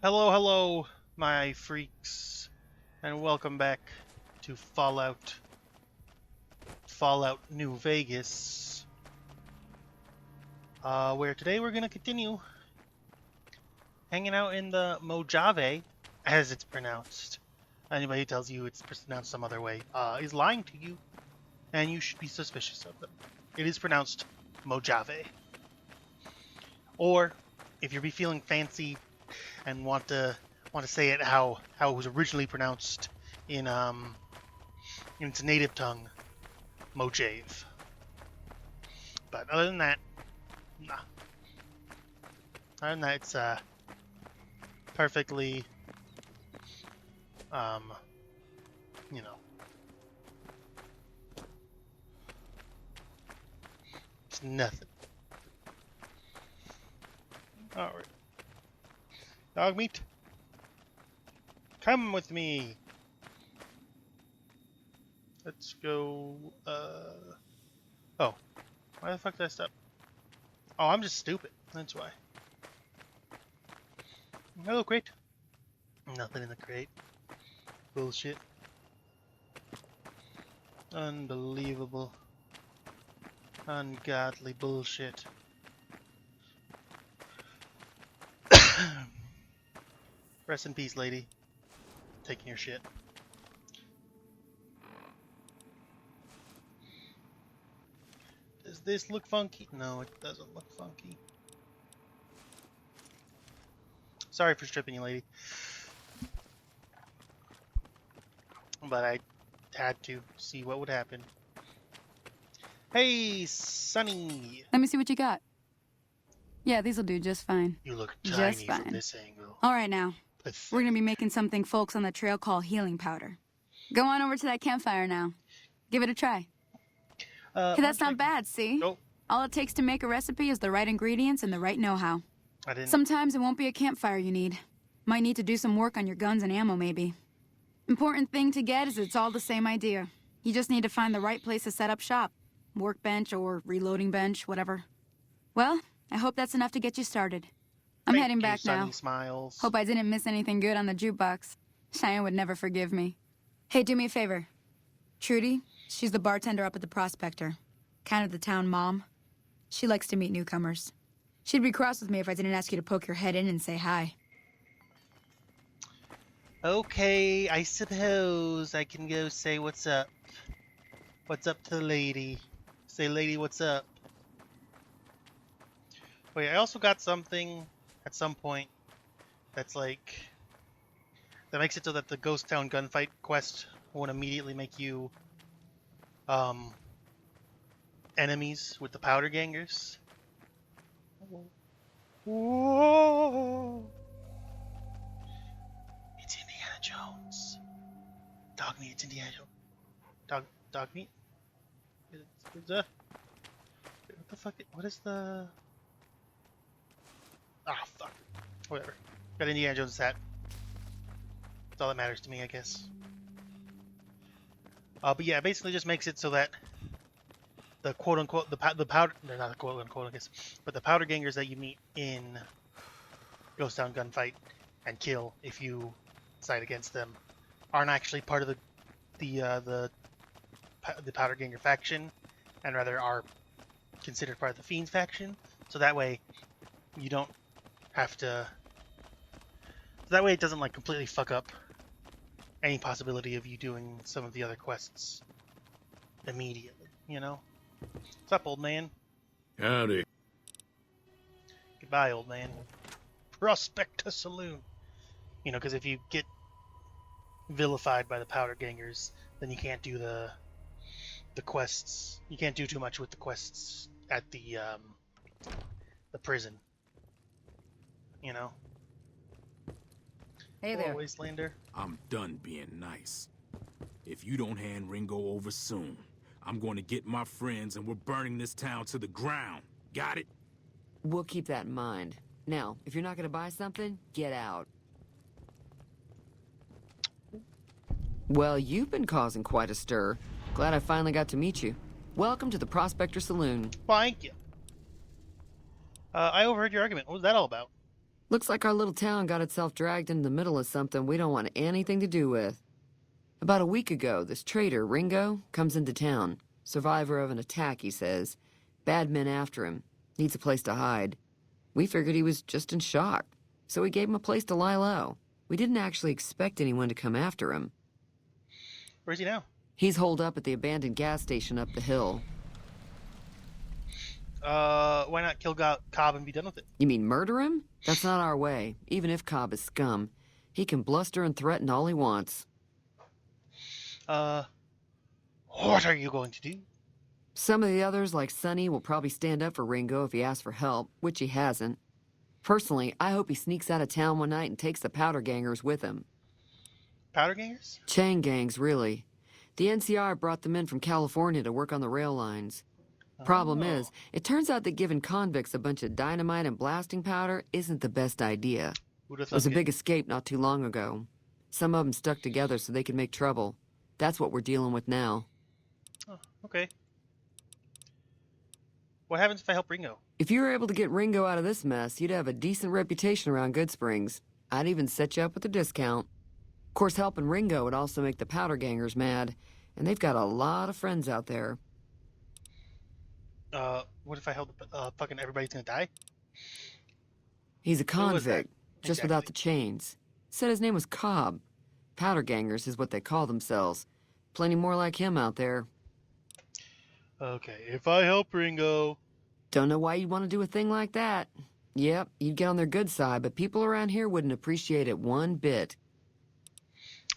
Hello, hello, my freaks, and welcome back to Fallout New Vegas, where today we're gonna continue hanging out in the Mojave, as it's pronounced. Anybody who tells you it's pronounced some other way, is lying to you, and you should be suspicious of them. It is pronounced Mojave. Or, if you're feeling fancy and want to say it how it was originally pronounced in its native tongue, Mojave. But other than that, nah. Other than that, it's perfectly, you know, it's nothing. All right, dog meat, come with me. Let's go. Oh, why the fuck did I stop? Oh, I'm just stupid. That's why. Hello, crate. Nothing in the crate. Bullshit. Unbelievable. Ungodly bullshit. Rest in peace, lady. Taking your shit. Does this look funky? No, it doesn't look funky. Sorry for stripping you, lady. But I had to see what would happen. Hey, Sonny! Let me see what you got. Yeah, these'll do just fine. You look Just tiny fine. from this angle. All right, now. Pathetic. We're gonna be making something folks on the trail call healing powder. Go on over to that campfire now. Give it a try. Hey, that's not bad, see? Nope. All it takes to make a recipe is the right ingredients and the right know-how. I didn't. Sometimes it won't be a campfire you need. Might need to do some work on your guns and ammo, maybe. Important thing to get is it's all the same idea. You just need to find the right place to set up shop. Workbench or reloading bench, whatever. Well, I hope that's enough to get you started. I'm Thank heading you, back Sonny now. Smiles. Hope I didn't miss anything good on the jukebox. Cheyenne would never forgive me. Hey, do me a favor. Trudy, she's the bartender up at the Prospector. Kind of the town mom. She likes to meet newcomers. She'd be cross with me if I didn't ask you to poke your head in and say hi. Okay, I suppose I can go say what's up. What's up to the lady? Say, lady, what's up? Wait, I also got something at some point that's like... that makes it so that the Ghost Town gunfight quest won't immediately make you, enemies with the powder gangers. Whoa! It's Indiana Jones. Dog meat, it's Indiana Jones. Dog meat? What the fuck? What is the... Ah, fuck. Whatever. Got Indiana Jones hat. That's all that matters to me, I guess. But yeah, it basically just makes it so that the quote-unquote, the powder... They're not quote-unquote, I guess. But the powder gangers that you meet in Ghost Town Gunfight and kill if you side against them aren't actually part of the powder ganger faction, and rather are considered part of the Fiends faction. So that way, you don't have to... So that way it doesn't like completely fuck up any possibility of you doing some of the other quests immediately, you know? What's up, old man? Howdy. Goodbye, old man. Prospector Saloon. You know, because if you get vilified by the powder gangers, then you can't do the quests. You can't do too much with the quests at the prison. You know? Hey there. Hello, Wastelander. I'm done being nice. If you don't hand Ringo over soon, I'm going to get my friends and we're burning this town to the ground. Got it? We'll keep that in mind. Now, if you're not gonna buy something, get out. Well, you've been causing quite a stir. Glad I finally got to meet you. Welcome to the Prospector Saloon. Thank you. I overheard your argument. What was that all about? Looks like our little town got itself dragged into the middle of something we don't want anything to do with. About a week ago, this traitor, Ringo, comes into town. Survivor of an attack, he says. Bad men after him. Needs a place to hide. We figured he was just in shock, so we gave him a place to lie low. We didn't actually expect anyone to come after him. Where's he now? He's holed up at the abandoned gas station up the hill. Why not kill Cobb and be done with it? You mean murder him? That's not our way, even if Cobb is scum. He can bluster and threaten all he wants. What are you going to do? Some of the others, like Sonny, will probably stand up for Ringo if he asks for help, which he hasn't. Personally, I hope he sneaks out of town one night and takes the powder gangers with him. Powder gangers? Chain gangs, really. The NCR brought them in from California to work on the rail lines. Problem is, it turns out that giving convicts a bunch of dynamite and blasting powder isn't the best idea. Who'd have There was a thunk big escape not too long ago. Some of them stuck together so they could make trouble. That's what we're dealing with now. Oh, okay. What happens if I help Ringo? If you were able to get Ringo out of this mess, you'd have a decent reputation around Good Springs. I'd even set you up with a discount. Of course, helping Ringo would also make the powder gangers mad, and they've got a lot of friends out there. What if I help fucking everybody's gonna die? He's a Who was that? convict, just without the chains. Said his name was Cobb. Powder gangers is what they call themselves. Plenty more like him out there. Okay, if I help Ringo... Don't know why you'd want to do a thing like that. Yep, you'd get on their good side, but people around here wouldn't appreciate it one bit.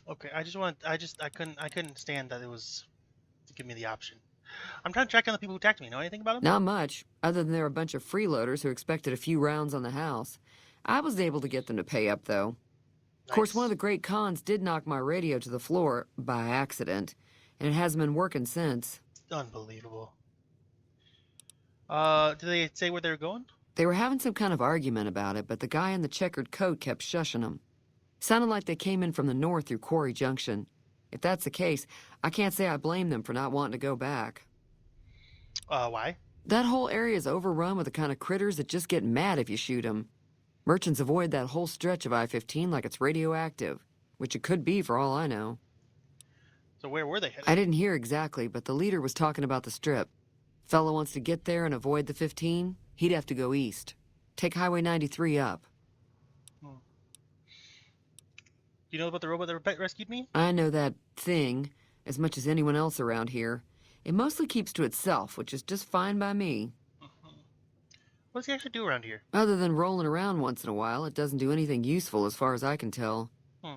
Okay, I couldn't stand that it was to give me the option. I'm trying to track down the people who attacked me. Know anything about them? Not much, other than they're a bunch of freeloaders who expected a few rounds on the house. I was able to get them to pay up, though. Of course, one of the great cons did knock my radio to the floor by accident, and it hasn't been working since. Unbelievable. Did they say where they were going? They were having some kind of argument about it, but the guy in the checkered coat kept shushing them. Sounded like they came in from the north through Quarry Junction. If that's the case, I can't say I blame them for not wanting to go back. Why? That whole area is overrun with the kind of critters that just get mad if you shoot them. Merchants avoid that whole stretch of I-15 like it's radioactive, which it could be for all I know. So where were they headed? I didn't hear exactly, but the leader was talking about the strip. Fellow wants to get there and avoid the 15, he'd have to go east. Take Highway 93 up. Do you know about the robot that rescued me? I know that thing as much as anyone else around here. It mostly keeps to itself, which is just fine by me. What does he actually do around here? Other than rolling around once in a while, it doesn't do anything useful as far as I can tell.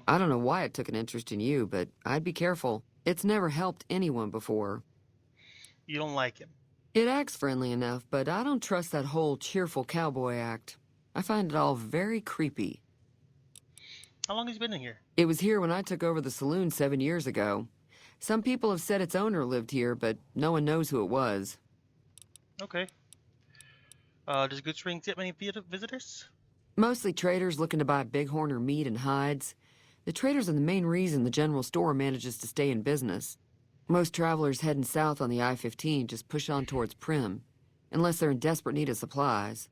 I don't know why it took an interest in you, but I'd be careful. It's never helped anyone before. You don't like him? It acts friendly enough, but I don't trust that whole cheerful cowboy act. I find it all very creepy. How long has he been in here? It was here when I took over the saloon 7 years ago. Some people have said its owner lived here, but no one knows who it was. Okay. Does Good Springs get many visitors? Mostly traders looking to buy bighorn or meat and hides. The traders are the main reason the general store manages to stay in business. Most travelers heading south on the I-15 just push on towards Prim, unless they're in desperate need of supplies.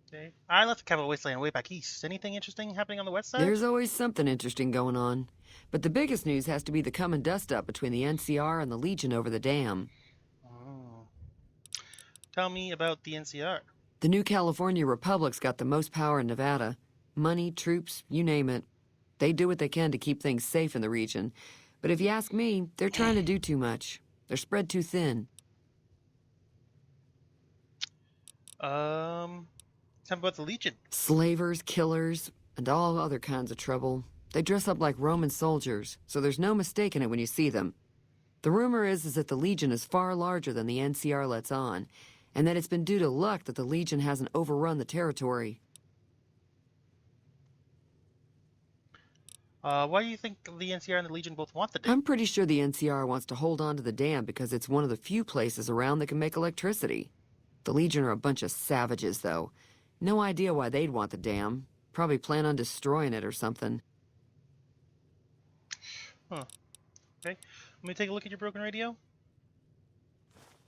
Okay. I left the capital Wasteland way back east. Anything interesting happening on the west side? There's always something interesting going on. But the biggest news has to be the coming dust-up between the NCR and the Legion over the dam. Oh. Tell me about the NCR. The new California Republic's got the most power in Nevada. Money, troops, you name it. They do what they can to keep things safe in the region. But if you ask me, they're trying to do too much. They're spread too thin. Tell me about the Legion. Slavers, killers, and all other kinds of trouble. They dress up like Roman soldiers, so there's no mistaking it when you see them. The rumor is that the Legion is far larger than the NCR lets on, and that it's been due to luck that the Legion hasn't overrun the territory. Why do you think the NCR and the Legion both want the dam? I'm pretty sure the NCR wants to hold on to the dam because it's one of the few places around that can make electricity. The Legion are a bunch of savages, though. No idea why they'd want the dam. Probably plan on destroying it or something. Huh. Okay. Let me take a look at your broken radio.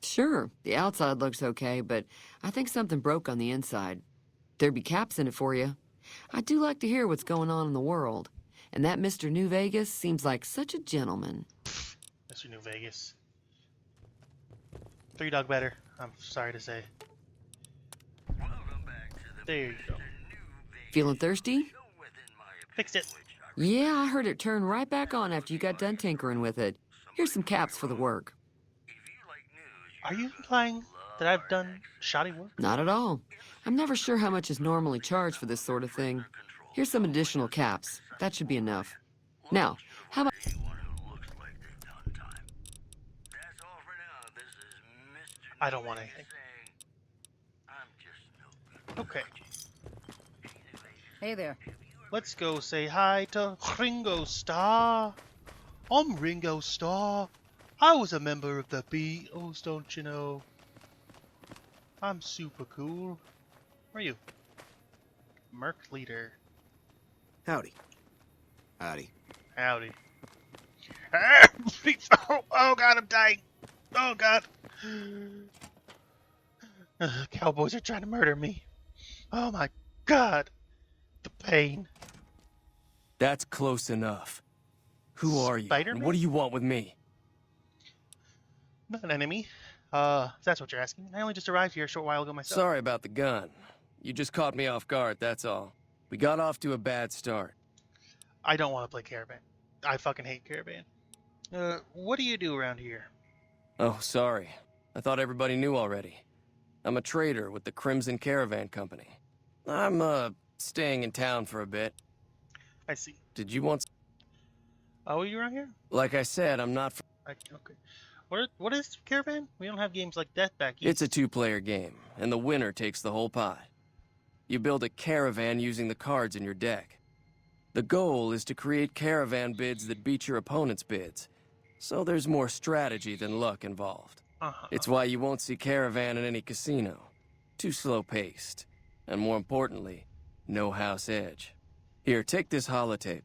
Sure, the outside looks okay, but I think something broke on the inside. There'd be caps in it for you. I do like to hear what's going on in the world. And that Mr. New Vegas seems like such a gentleman. Mr. New Vegas. 3 dog better, I'm sorry to say. There you go. Feeling thirsty? Fixed it. Yeah, I heard it turn right back on after you got done tinkering with it. Here's some caps for the work. Are you implying that I've done shoddy work? Not at all. I'm never sure how much is normally charged for this sort of thing. Here's some additional caps. That should be enough. Now, how about... I don't want anything. Okay. Hey there. Let's go say hi to Ringo Starr. I'm Ringo Starr. I was a member of the Beatles, don't you know? I'm super cool. Where are you? Merc leader. Howdy. Howdy. Howdy. Oh god, I'm dying. Oh god. Cowboys are trying to murder me. Oh my god. The pain. That's close enough. Who are you? Spider-Man? And what do you want with me? Not an enemy. If that's what you're asking. I only just arrived here a short while ago myself. Sorry about the gun. You just caught me off guard, that's all. We got off to a bad start. I don't want to play Caravan. I fucking hate Caravan. What do you do around here? Oh, sorry. I thought everybody knew already. I'm a trader with the Crimson Caravan Company. I'm, staying in town for a bit. I see. Did you want... Oh, you around here? Like I said, I'm not... Okay. What is Caravan? We don't have games like that back east. It's a two-player game, and the winner takes the whole pot. You build a caravan using the cards in your deck. The goal is to create caravan bids that beat your opponent's bids, so there's more strategy than luck involved. It's why you won't see Caravan in any casino. Too slow-paced. And more importantly, no house edge. Here, take this holotape.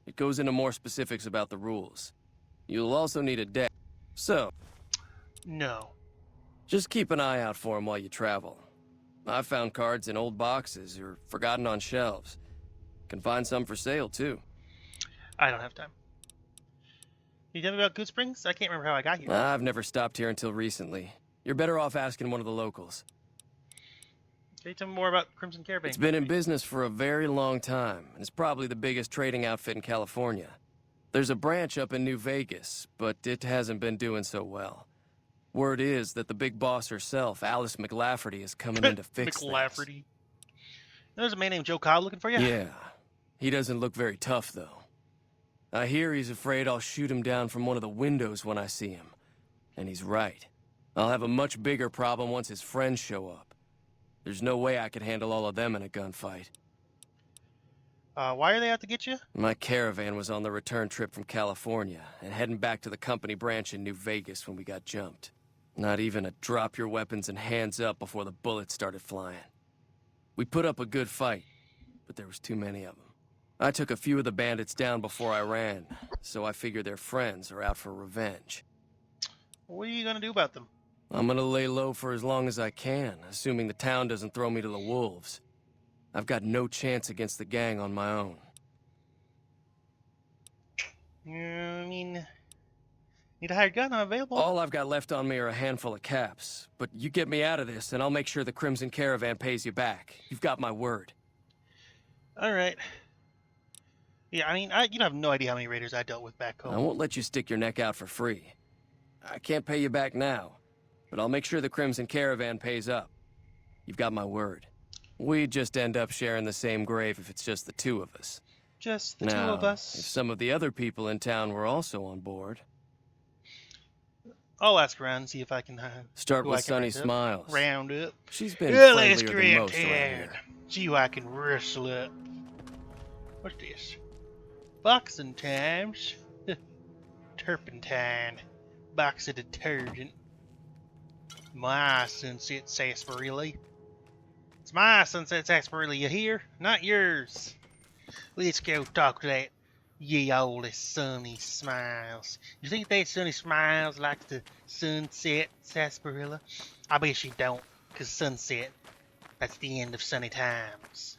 It goes into more specifics about the rules. You'll also need a deck. So, No. just keep an eye out for them while you travel. I've found cards in old boxes or forgotten on shelves. Can find some for sale, too. I don't have time. Can you tell me about Good Springs? I can't remember how I got here. I've never stopped here until recently. You're better off asking one of the locals. Can you tell me more about Crimson Caravan? It's been in business for a very long time, and it's probably the biggest trading outfit in California. There's a branch up in New Vegas, but it hasn't been doing so well. Word is that the big boss herself, Alice McLafferty, is coming in to fix things. McLafferty. There's a man named Joe Cobb looking for you? Yeah. He doesn't look very tough, though. I hear he's afraid I'll shoot him down from one of the windows when I see him. And he's right. I'll have a much bigger problem once his friends show up. There's no way I could handle all of them in a gunfight. Why are they out to get you? My caravan was on the return trip from California and heading back to the company branch in New Vegas when we got jumped. Not even a drop your weapons and hands up before the bullets started flying. We put up a good fight, but there was too many of them. I took a few of the bandits down before I ran, so I figure their friends are out for revenge. What are you gonna do about them? I'm gonna lay low for as long as I can, assuming the town doesn't throw me to the wolves. I've got no chance against the gang on my own. I mean, need a hired gun? I'm available. All I've got left on me are a handful of caps, but you get me out of this and I'll make sure the Crimson Caravan pays you back. You've got my word. All right. Yeah, I mean, you have no idea how many raiders I dealt with back home. I won't let you stick your neck out for free. I can't pay you back now, but I'll make sure the Crimson Caravan pays up. You've got my word. We'd just end up sharing the same grave if it's just the two of us. Just the Now, two of us. if some of the other people in town were also on board... I'll ask around and see if I can... Start who with I can Sunny round up. Smiles. Round up. She's been Well, let's friendlier than most get around in. here. See who I can wrestle up. What's this? Boxing times. Turpentine. Box of detergent. My sunset sarsaparilla. It's my sunset sarsaparilla, you hear? Not yours. Let's go talk to that ye olde Sunny Smiles. You think that Sunny Smiles likes the sunset sarsaparilla? I bet she don't, 'cause sunset That's the end of sunny times.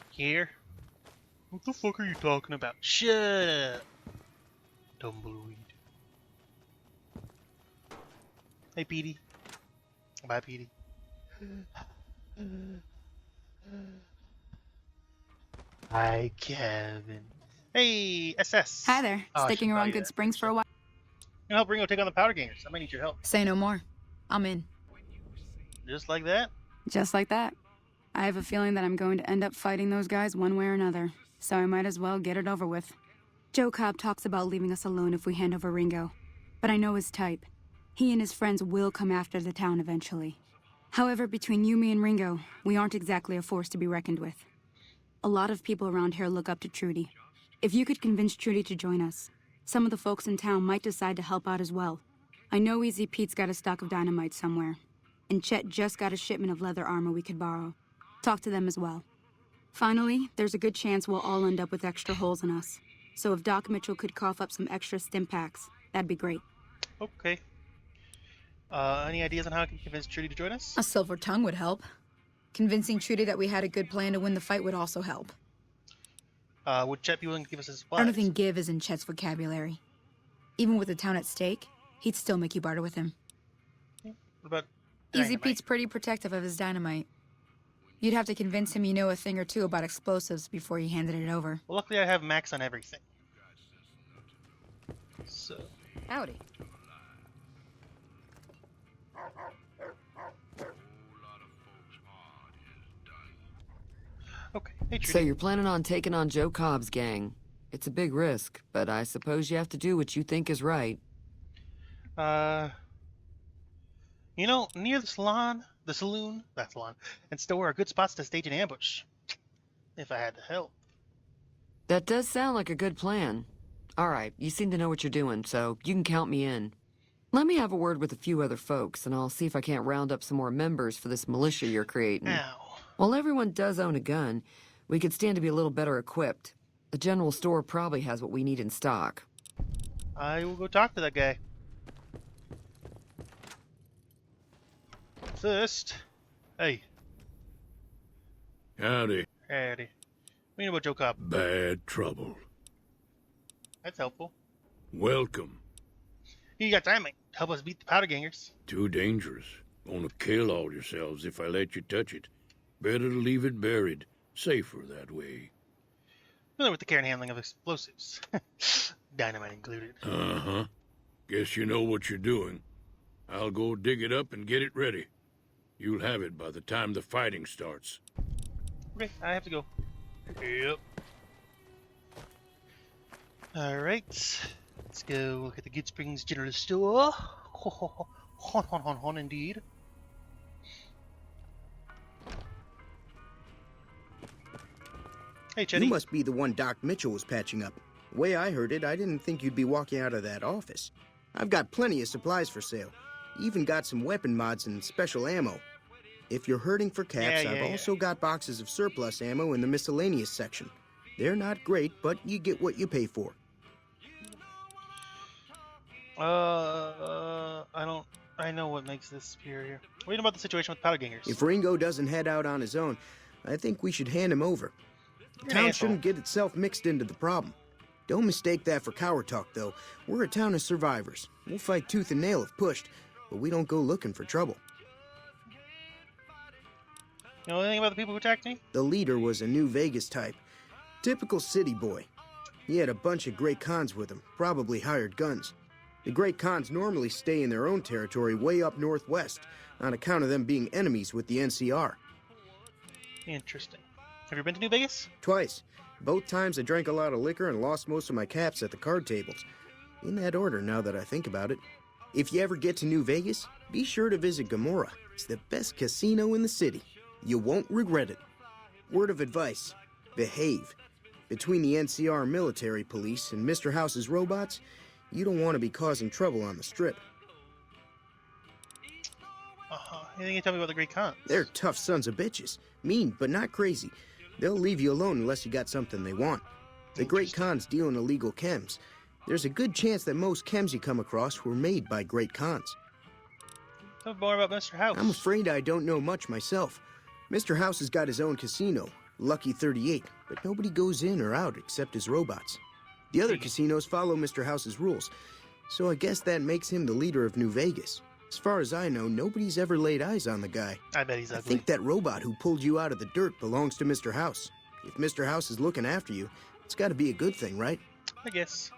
Here? What the fuck are you talking about? Shut up, tumbleweed. Hey, Petey. Bye, Petey. Hi, Kevin. Hey, SS. Hi there. Oh, I Sticking should buy around you Good that. Springs for a while? You help Ringo take on the Powder Gangers. I might need your help. Say no more. I'm in. Just like that? Just like that. I have a feeling that I'm going to end up fighting those guys one way or another, so I might as well get it over with. Joe Cobb talks about leaving us alone if we hand over Ringo, but I know his type. He and his friends will come after the town eventually. However, between you, me, and Ringo, we aren't exactly a force to be reckoned with. A lot of people around here look up to Trudy. If you could convince Trudy to join us, some of the folks in town might decide to help out as well. I know Easy Pete's got a stock of dynamite somewhere, and Chet just got a shipment of leather armor we could borrow. Talk to them as well. Finally, there's a good chance we'll all end up with extra holes in us. So if Doc Mitchell could cough up some extra stim packs, that'd be great. Okay. Any ideas on how I can convince Trudy to join us? A silver tongue would help. Convincing Trudy that we had a good plan to win the fight would also help. Would Chet be willing to give us his supplies? I don't think give is in Chet's vocabulary. Even with the town at stake, he'd still make you barter with him. What about Easy dynamite? Pete's pretty protective of his dynamite. You'd have to convince him you know a thing or two about explosives before you handed it over. Well, luckily I have max on everything. So... Howdy. Okay. Hey, Trudy. So you're planning on taking on Joe Cobb's gang. It's a big risk, but I suppose you have to do what you think is right. You know, near the saloon, and store are good spots to stage an ambush. If I had to help. That does sound like a good plan. All right, you seem to know what you're doing, so you can count me in. Let me have a word with a few other folks, and I'll see if I can't round up some more members for this militia you're creating. Ow. While everyone does own a gun, we could stand to be a little better equipped. The general store probably has what we need in stock. I will go talk to that guy. First, hey, Howdy. howdy. What do you know about Joe Cobb? Bad trouble. That's helpful. Welcome. You got dynamite. Help us beat the Powder Gangers. Too dangerous. Gonna kill all yourselves if I let you touch it. Better to leave it buried. Safer that way. Familiar with the care and handling of explosives. Dynamite included. Uh-huh. Guess you know what you're doing. I'll go dig it up and get it ready. You'll have it by the time the fighting starts. Okay, I have to go. Yep. Alright. Let's go look at the Good Springs General Store. Hon, indeed. Hey, Chetty. You must be the one Doc Mitchell was patching up. The way I heard it, I didn't think you'd be walking out of that office. I've got plenty of supplies for sale. Even got some weapon mods and special ammo. If you're hurting for caps, I've also got boxes of surplus ammo in the miscellaneous section. They're not great, but you get what you pay for. I know what makes this superior. What do you know about the situation with Powder Gangers? If Ringo doesn't head out on his own, I think we should hand him over. The You're an town asshole. shouldn't get itself mixed into the problem. Don't mistake that for coward talk, though. We're a town of survivors. We'll fight tooth and nail if pushed, but we don't go looking for trouble. You know anything about the people who attacked me? The leader was a New Vegas type. Typical city boy. He had a bunch of Great Khans with him, probably hired guns. The Great Khans normally stay in their own territory way up northwest, on account of them being enemies with the NCR. Interesting. Have you been to New Vegas? Twice. Both times I drank a lot of liquor and lost most of my caps at the card tables. In that order, now that I think about it. If you ever get to New Vegas, be sure to visit Gomorrah. It's the best casino in the city. You won't regret it. Word of advice, behave. Between the NCR military police and Mr. House's robots, you don't want to be causing trouble on the strip. Anything you can tell me about the Great Khans? They're tough sons of bitches. Mean, but not crazy. They'll leave you alone unless you got something they want. The Great Khans deal in illegal chems. There's a good chance that most chems you come across were made by Great Khans. Tell me more about Mr. House. I'm afraid I don't know much myself. Mr. House has got his own casino, Lucky 38, but nobody goes in or out except his robots. The other casinos follow Mr. House's rules, so I guess that makes him the leader of New Vegas. As far as I know, nobody's ever laid eyes on the guy. I bet he's ugly. I think that robot who pulled you out of the dirt belongs to Mr. House. If Mr. House is looking after you, it's got to be a good thing, right? I guess.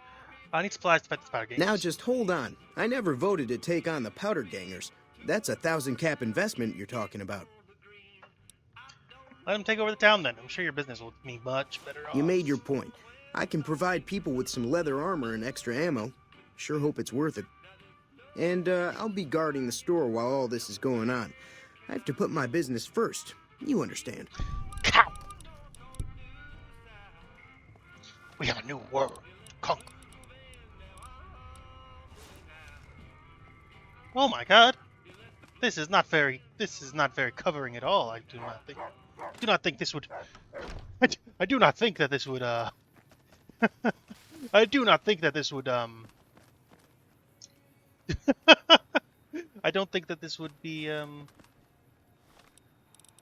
I need supplies to fight the powder gangers. Now just hold on. I never voted to take on the powder gangers. That's a 1,000 cap investment you're talking about. Let him take over the town then. I'm sure your business will be much better off. You made your point. I can provide people with some leather armor and extra ammo. Sure hope it's worth it. And I'll be guarding the store while all this is going on. I have to put my business first. You understand. Cow! We have a new world to conquer. Oh my god! This is not very covering at all, I do not think. I do not think this would... I do not think that this would, I do not think that this would, I don't think that this would be, it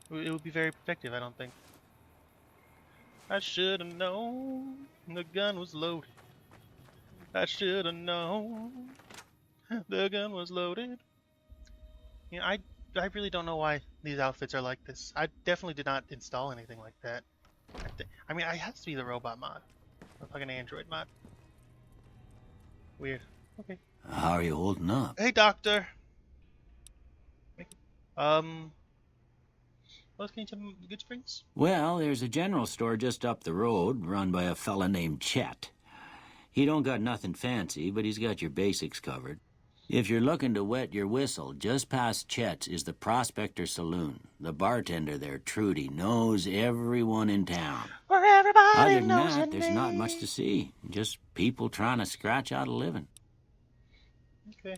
would be very protective, I don't think. I should have known the gun was loaded. I should have known the gun was loaded. You know, I really don't know why these outfits are like this. I definitely did not install anything like that. I mean, it has to be the robot mod. The fucking Android mod. Weird. Okay. How are you holding up? Hey, doctor. Let's get some good springs. Well, there's a general store just up the road, run by a fella named Chet. He don't got nothing fancy, but he's got your basics covered. If you're looking to wet your whistle, just past Chet's is the Prospector Saloon. The bartender there, Trudy, knows everyone in town. Where everybody Other than knows that, your there's not name. much to see. Just people trying to scratch out a living. Okay.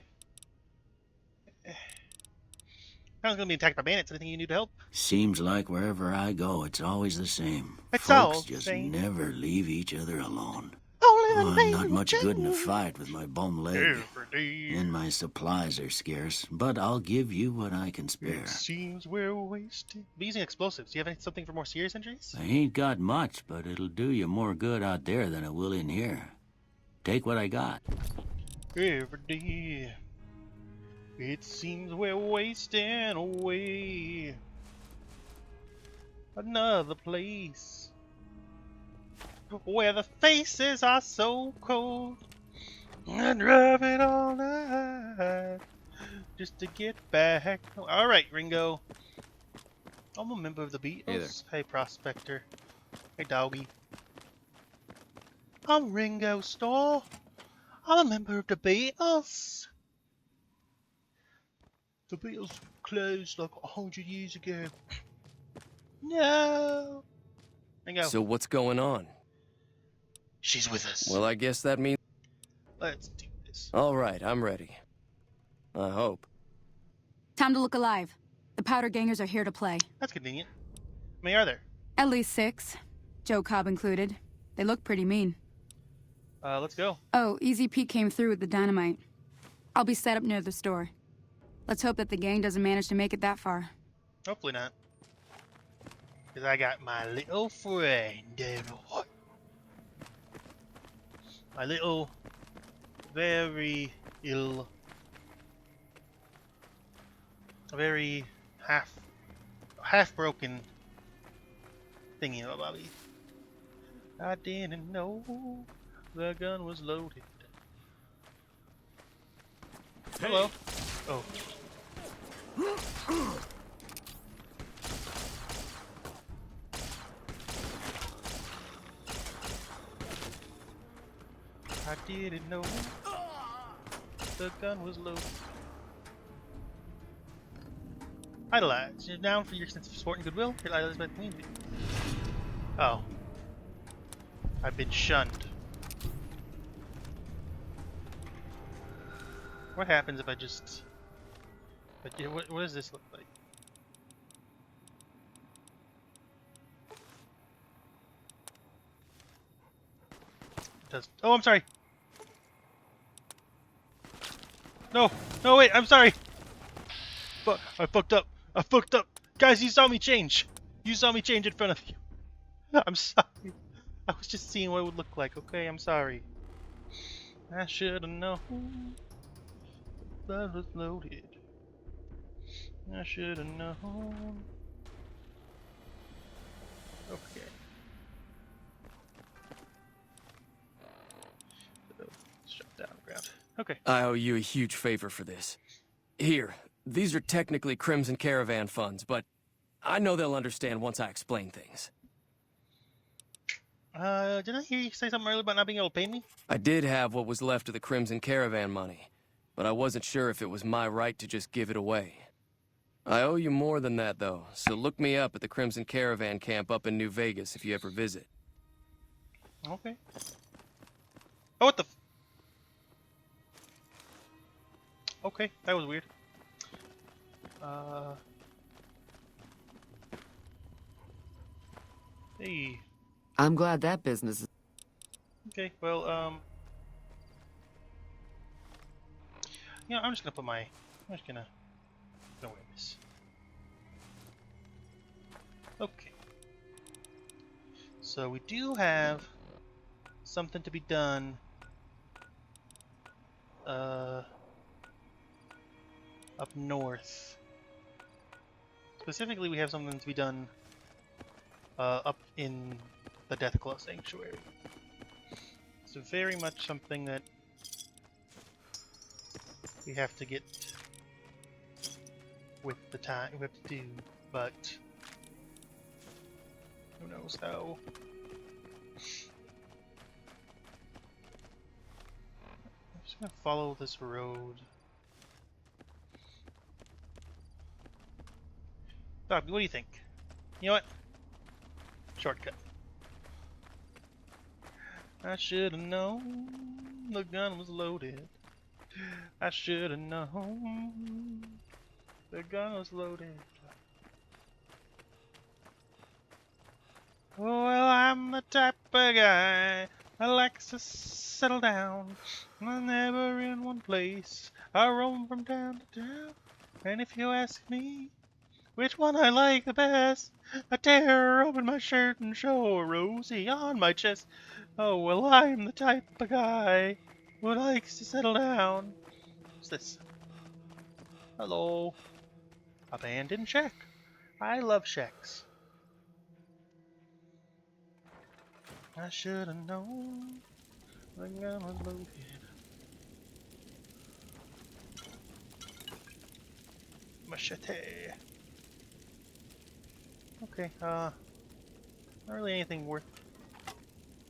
Town's gonna be attacked by bandits. Anything you need help? Seems like wherever I go, it's always the same. It's all Folks the just same. never leave each other alone. Only the I'm name not of much good in a Jesus. fight with my bum leg, Every day. and my supplies are scarce, but I'll give you what I can spare. It seems we're wasted. Be using explosives. Do you have something for more serious injuries? I ain't got much, but it'll do you more good out there than it will in here. Take what I got. Every day. It seems we're wasting away. Another place where the faces are so cold. I drive it all night just to get back. All right, Ringo. I'm a member of the Beatles. Hey, Prospector. Hey, Doggy. I'm Ringo Starr. I'm a member of the Beatles. The Beatles closed like 100 years ago. No. Ringo. So what's going on? She's with us. Well, I guess that means... Let's do this. All right, I'm ready. I hope. Time to look alive. The powder gangers are here to play. That's convenient. How many are there? At least 6. Joe Cobb included. They look pretty mean. Let's go. Oh, Easy Pete came through with the dynamite. I'll be set up near the store. Let's hope that the gang doesn't manage to make it that far. Hopefully not. Because I got my little friend, what? My little, very half broken thingy, Bobby. I didn't know the gun was loaded. Hello. Oh. I didn't know the gun was loaded. Idolize. You're down for your sense of sport and goodwill. You're idolized by the community. Oh. I've been shunned. What happens if I just... What does this look like? It does... Oh, I'm sorry! No! No, wait, I'm sorry! I fucked up! I fucked up! Guys, you saw me change. You saw me change in front of you. I'm sorry. I was just seeing what it would look like. Okay, I'm sorry. I should have known. Blood was loaded. I should have known. Okay. Shut down the ground. Okay. I owe you a huge favor for this. Here, these are technically Crimson Caravan funds, but I know they'll understand once I explain things. Did I hear you say something earlier about not being able to pay me? I did have what was left of the Crimson Caravan money, but I wasn't sure if it was my right to just give it away. I owe you more than that, though, so look me up at the Crimson Caravan camp up in New Vegas if you ever visit. Okay. Oh, what the f- Okay, that was weird. Hey. I'm glad that business is... Okay, well, yeah, I'm just gonna put my, I'm just gonna wear this. Okay. So we do have something to be done, up north. Specifically, we have something to be done, up in the Deathclaw Sanctuary. So very much something that we have to get with the time, we have to do, but who knows how. I'm just gonna follow this road. Doc, what do you think? You know what? Shortcut. I should have known the gun was loaded. I should have known the gun was loaded. Oh, well, I'm the type of guy I like to settle down. I'm never in one place. I roam from town to town. And if you ask me which one I like the best, I tear open my shirt and show a rosy on my chest. Oh, well, I'm the type of guy who likes to settle down. What's this? Hello. Abandoned shack. I love shacks. I should have known the gun was loaded. Machete. Okay, not really anything worth.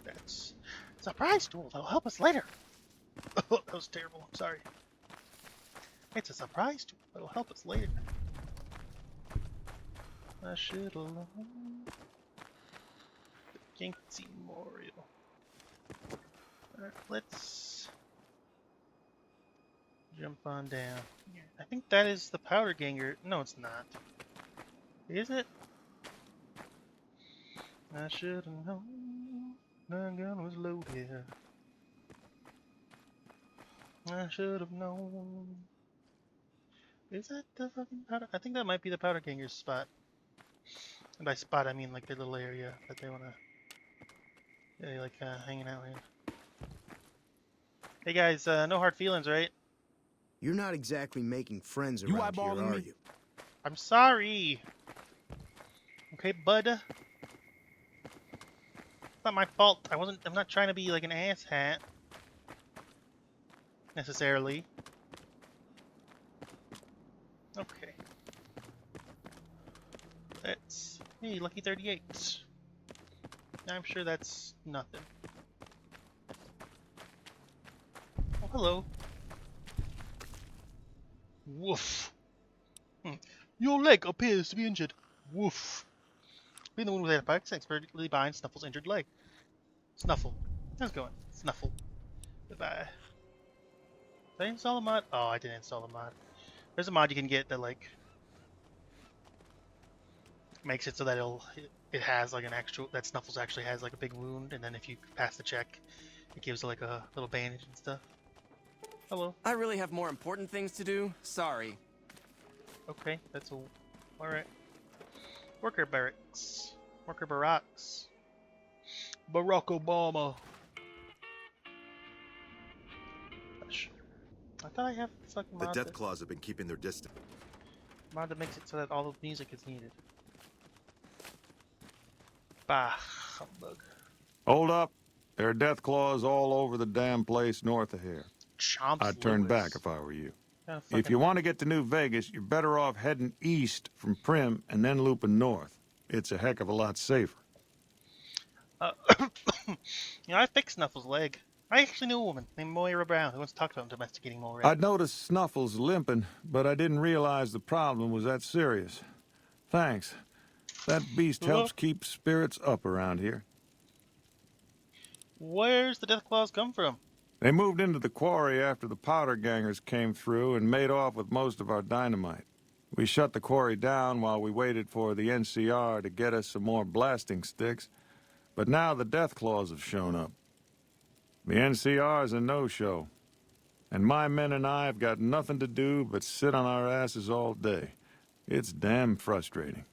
That's a surprise tool that'll help us later. Oh, that was terrible. I'm sorry. It's a surprise tool that'll help us later. I should have known. The Kinksy Memorial. Alright, let's jump on down. I think that is the powder ganger. No, it's not. Is it? I should have known the gun was loaded. I should have known. Is that the fucking powder? I think that might be the powder ganger's spot. And by spot, I mean like their little area that they wanna, they like hanging out in. Hey guys, no hard feelings, right? You're not exactly making friends You around here, eyeballing are me? you? I'm sorry. Okay, bud. It's not my fault. I'm not trying to be like an asshat. Necessarily. Okay. Let's... Hey, lucky 38. I'm sure that's nothing. Oh, hello. Woof. Your leg appears to be injured. Woof. Being the one with antibiotics expertly behind Snuffle's injured leg. Snuffle. How's it going? Snuffle. Goodbye. Did I install a mod? Oh, I didn't install a mod. There's a mod you can get that like makes it so that it has like an actual, that Snuffles actually has like a big wound, and then if you pass the check, it gives like a little bandage and stuff. Hello. I really have more important things to do. Sorry. Okay, that's all. All right. Worker barracks. Worker barracks. Barack Obama. Gosh. I thought I have the fucking The mod Death Claws have been keeping their distance. that makes it so that all the music is needed. Bah, humbug. Hold up. There are death claws all over the damn place north of here. Chomps I'd turn Lewis. back if I were you. Kinda If fucking- you want to get to New Vegas, you're better off heading east from Prim and then looping north. It's a heck of a lot safer. I fixed Snuffle's leg. I actually knew a woman named Moira Brown who wants to talk about domesticating more. I'd noticed Snuffles limping, but I didn't realize the problem was that serious. Thanks. That beast helps keep spirits up around here. Where's the Death Claws come from? They moved into the quarry after the powder gangers came through and made off with most of our dynamite. We shut the quarry down while we waited for the NCR to get us some more blasting sticks, but now the Death Claws have shown up. The NCR's a no-show, and my men and I have got nothing to do but sit on our asses all day. It's damn frustrating.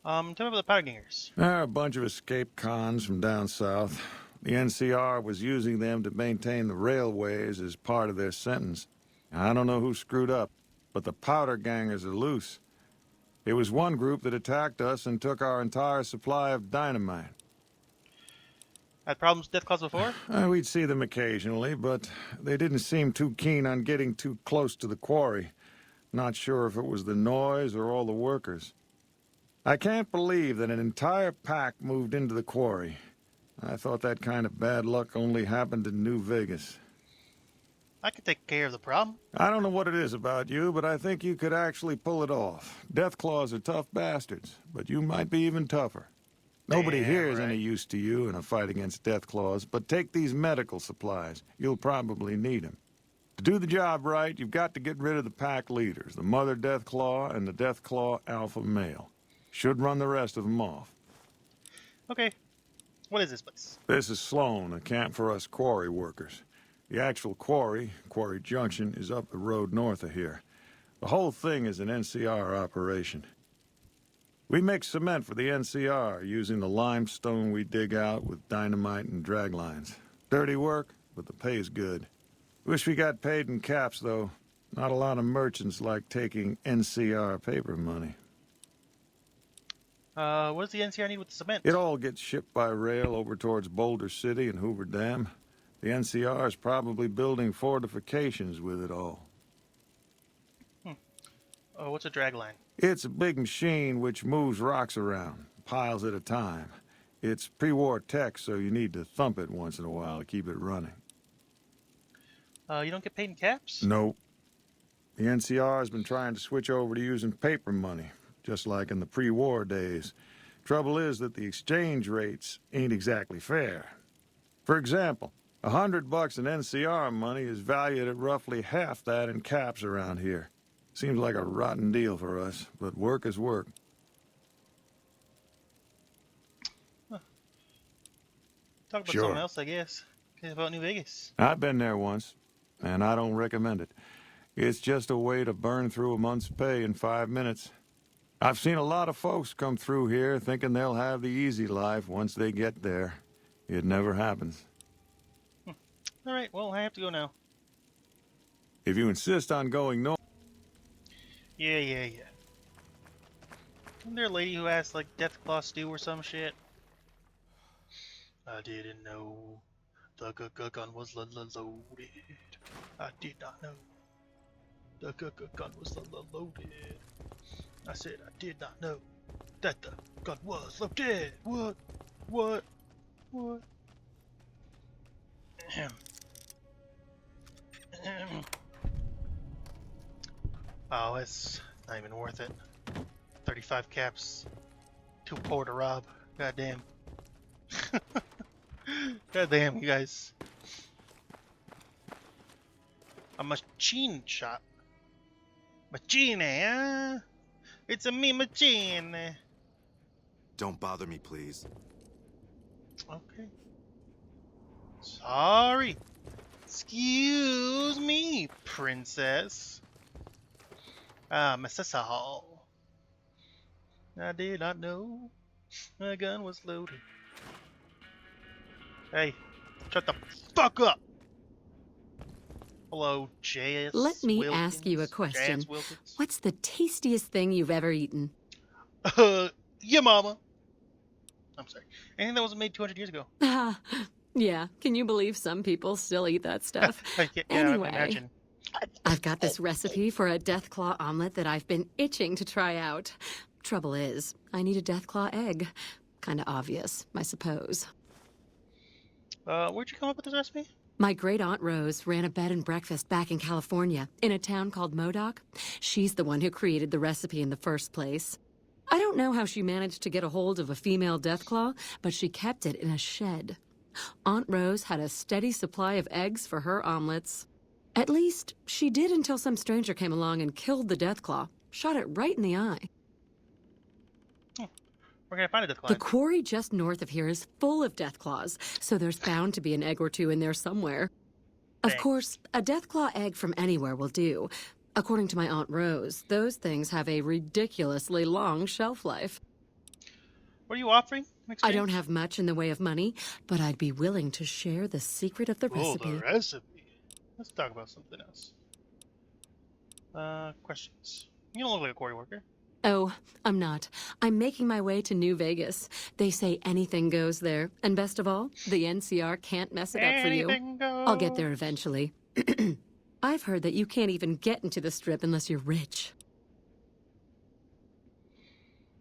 Tell me about the powder gangers. There are a bunch of escaped cons from down south. The NCR was using them to maintain the railways as part of their sentence. I don't know who screwed up, but the powder gangers are loose. It was one group that attacked us and took our entire supply of dynamite. Had problems with Death Claws before? We'd see them occasionally, but they didn't seem too keen on getting too close to the quarry. Not sure if it was the noise or all the workers. I can't believe that an entire pack moved into the quarry. I thought that kind of bad luck only happened in New Vegas. I could take care of the problem. I don't know what it is about you, but I think you could actually pull it off. Death Claws are tough bastards, but you might be even tougher. Nobody here is any use to you in a fight against Death Claws, but take these medical supplies. You'll probably need them. To do the job right, you've got to get rid of the pack leaders, the Mother Death Claw and the Death Claw Alpha Male. Should run the rest of them off. Okay. What is this place? This is Sloan, a camp for us quarry workers. The actual quarry, Quarry Junction, is up the road north of here. The whole thing is an NCR operation. We make cement for the NCR using the limestone we dig out with dynamite and drag lines. Dirty work, but the pay's good. Wish we got paid in caps, though. Not a lot of merchants like taking NCR paper money. What does the NCR need with the cement? It all gets shipped by rail over towards Boulder City and Hoover Dam. The NCR is probably building fortifications with it all. Oh, what's a drag line? It's a big machine which moves rocks around, piles at a time. It's pre-war tech, so you need to thump it once in a while to keep it running. You don't get paid in caps? Nope. The NCR has been trying to switch over to using paper money, just like in the pre-war days. Trouble is that the exchange rates ain't exactly fair. For example, $100 in NCR money is valued at roughly half that in caps around here. Seems like a rotten deal for us, but work is work. Talk about Sure. something else, I guess. Okay, about New Vegas. I've been there once, and I don't recommend it. It's just a way to burn through a month's pay in 5 minutes. I've seen a lot of folks come through here thinking they'll have the easy life once they get there. It never happens. All right, well, I have to go now. If you insist on going north... Yeah. Isn't there a lady who asked, like, Death Claw stew or some shit? I didn't know the gun was loaded. I did not know the gun was loaded. I said I did not know that the gun was loaded. What? Oh, it's not even worth it. 35 caps. Too poor to rob. Goddamn. Goddamn, you guys. A machine shop. Machine, huh? It's a me machine. Don't bother me, please. Okay. Sorry. Excuse me, princess. Mrs. Hall. I did not know my gun was loaded. Hey, shut the fuck up! Hello, J.S. Let me Wilkins. ask you a question. J.S. Wilkins. What's the tastiest thing you've ever eaten? Yeah, mama. I'm sorry. Anything that wasn't made 200 years ago. Yeah, can you believe some people still eat that stuff? Yeah, Anyway, I imagine. I've got this recipe for a Deathclaw omelet that I've been itching to try out. Trouble is, I need a Deathclaw egg. Kinda obvious, I suppose. Where'd you come up with this recipe? My great-aunt Rose ran a bed and breakfast back in California, in a town called Modoc. She's the one who created the recipe in the first place. I don't know how she managed to get a hold of a female Deathclaw, but she kept it in a shed. Aunt Rose had a steady supply of eggs for her omelets. At least, she did until some stranger came along and killed the Deathclaw, shot it right in the eye. We're gonna find a Deathclaw. The quarry just north of here is full of Deathclaws, so there's bound to be an egg or two in there somewhere. Of Thanks. course, a Deathclaw egg from anywhere will do. According to my Aunt Rose, those things have a ridiculously long shelf life. What are you offering? I don't have much in the way of money, but I'd be willing to share the secret of the recipe. Oh, the recipe. Let's talk about something else. Questions. You don't look like a quarry worker. Oh, I'm not. I'm making my way to New Vegas. They say anything goes there. And best of all, the NCR can't mess it up for you. Anything goes. I'll get there eventually. I've heard that you can't even get into the Strip unless you're rich.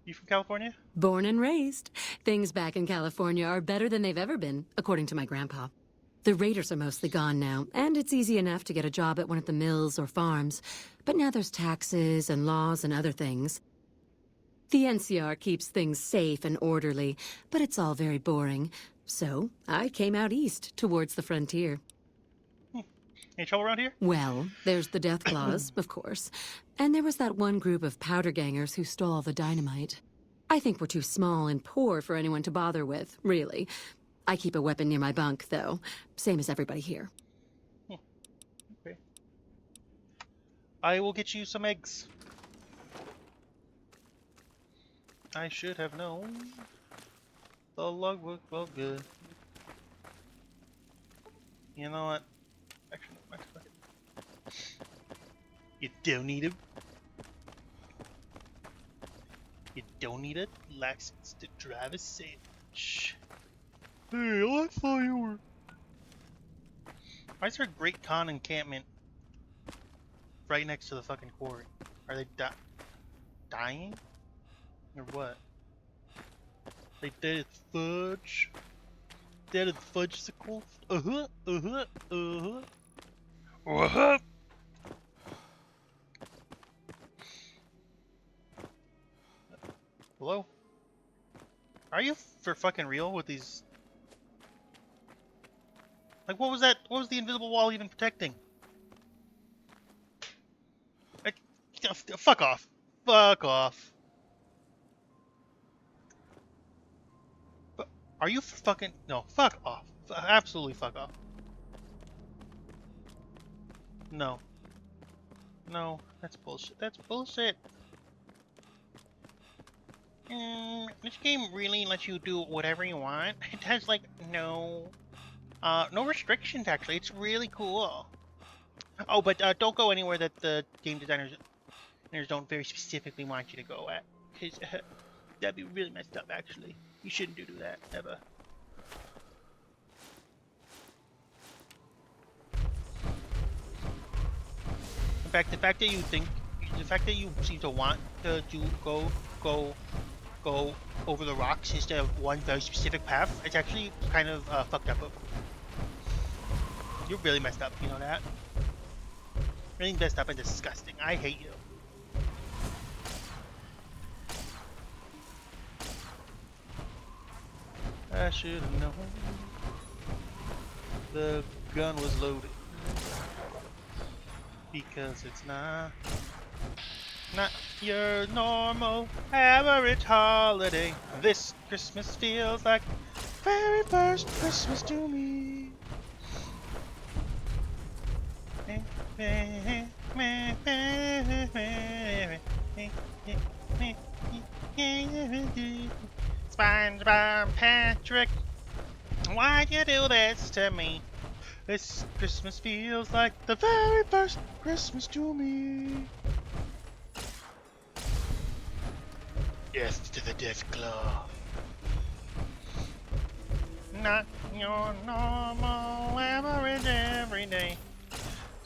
You from California? Born and raised. Things back in California are better than they've ever been, according to my grandpa. The raiders are mostly gone now, and it's easy enough to get a job at one of the mills or farms. But now there's taxes and laws and other things. The NCR keeps things safe and orderly, but it's all very boring. So I came out east, towards the frontier. Any trouble around here? Well, there's the Deathclaws, of course. And there was that one group of powder gangers who stole all the dynamite. I think we're too small and poor for anyone to bother with, really. I keep a weapon near my bunk, though. Same as everybody here. Okay. I will get you some eggs. I should have known. The logbook felt good. You know what? Actually, fuck it. You don't need a... You don't need a license to drive a sandwich. Hey, I thought you were... Why is there a Great Khan encampment right next to the fucking quarry? Are they dying? Or what? They dead as fudge? Dead as fudgesicles? Hello? Are you for fucking real with these? Like, what was that? What was the invisible wall even protecting? Like, fuck off. Fuck off. Are you fucking... No, fuck off. Absolutely fuck off. No. No, that's bullshit. That's bullshit. This game really lets you do whatever you want. It has, like, no restrictions, actually. It's really cool. Oh, but don't go anywhere that the game designers don't very specifically want you to go at. Because that'd be really messed up, actually. You shouldn't do that, ever. In fact, the fact that you seem to want to go over the rocks instead of one very specific path, it's actually kind of fucked up. You're really messed up, you know that? Really messed up and disgusting. I hate you. I should have known the gun was loaded, because it's not your normal average holiday. This Christmas feels like very first Christmas to me. SpongeBob Patrick, why'd you do this to me? This Christmas feels like the very first Christmas to me. Yes to the death claw. Not your normal average every day.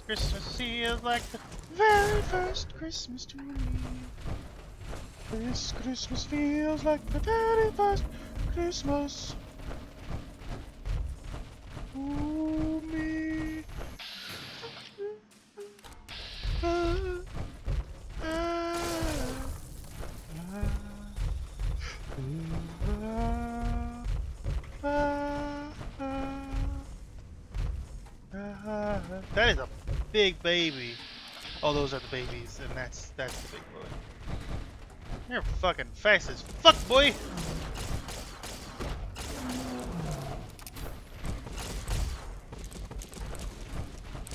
Christmas feels like the very first Christmas to me. This Christmas feels like the very first Christmas to me. That is a big baby. Oh, those are the babies, and that's the big boy. You're fucking fast as fuck, boy.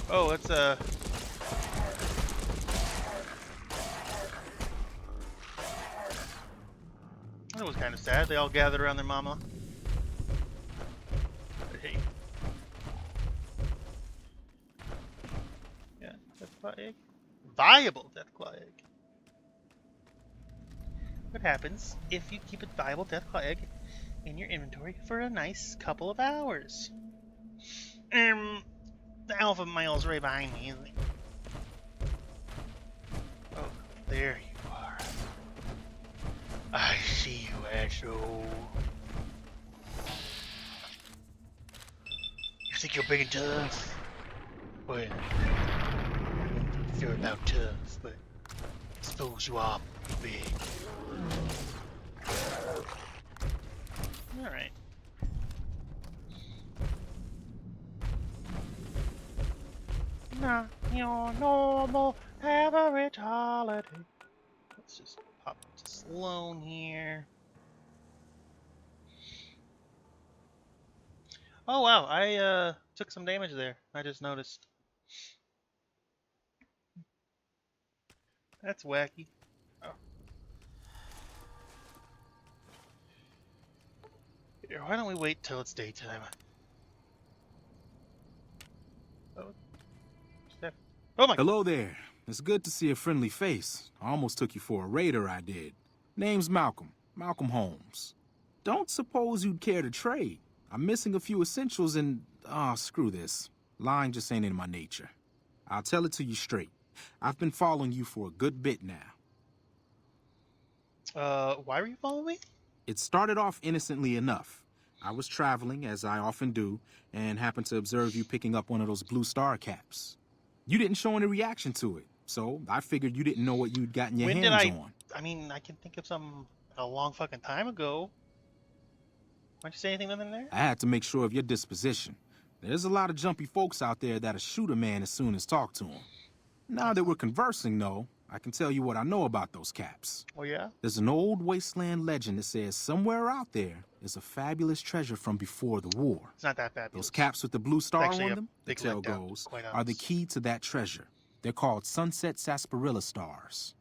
Oh, it's that was kind of sad. They all gathered around their mama. But hey. Yeah, Deathclaw egg. Viable Deathclaw egg. What happens if you keep a viable Deathclaw egg in your inventory for a nice couple of hours? The alpha male's right behind me, isn't he? Oh, there you are. I see you, asshole. You think you're big and tough? Well, if you're about tough, but I suppose you are big. Alright. Not your normal average holiday. Let's just pop up to Sloan here. Oh wow, I took some damage there. I just noticed. That's wacky. Oh. Here, why don't we wait till it's daytime? Oh my. Hello there. It's good to see a friendly face. I almost took you for a raider, I did. Name's Malcolm. Malcolm Holmes. Don't suppose you'd care to trade. I'm missing a few essentials and... screw this. Lying just ain't in my nature. I'll tell it to you straight. I've been following you for a good bit now. Why were you following me? It started off innocently enough. I was traveling, as I often do, and happened to observe you picking up one of those blue star caps. You didn't show any reaction to it, so I figured you didn't know what you'd gotten your hands on. I mean, I can think of something a long fucking time ago. Why'd you say anything in there? I had to make sure of your disposition. There's a lot of jumpy folks out there that'll shoot a man as soon as talk to him. Now that we're conversing, though, I can tell you what I know about those caps. Oh, yeah? There's an old Wasteland legend that says somewhere out there is a fabulous treasure from before the war. It's not that fabulous. Those caps with the blue star on them, the big tale letdown, goes, quite are the honest. key to that treasure. They're called sunset sarsaparilla stars.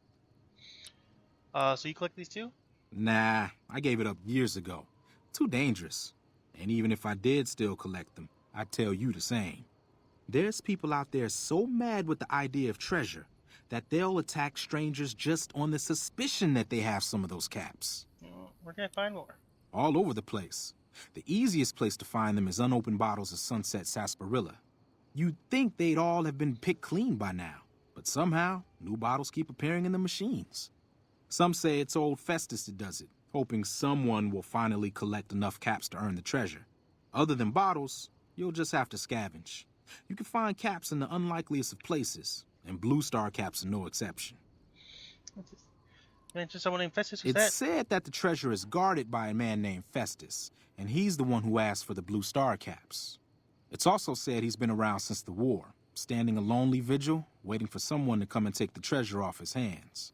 So you collect these too? Nah, I gave it up years ago. Too dangerous. And even if I did still collect them, I'd tell you the same. There's people out there so mad with the idea of treasure that they'll attack strangers just on the suspicion that they have some of those caps. Where can I find more? All over the place. The easiest place to find them is unopened bottles of sunset sarsaparilla. You'd think they'd all have been picked clean by now, but somehow new bottles keep appearing in the machines. Some say it's old Festus that does it, hoping someone will finally collect enough caps to earn the treasure. Other than bottles, you'll just have to scavenge. You can find caps in the unlikeliest of places, and blue star caps are no exception. Mention someone named Festus? It's said that the treasure is guarded by a man named Festus, and he's the one who asked for the blue star caps. It's also said he's been around since the war, standing a lonely vigil, waiting for someone to come and take the treasure off his hands.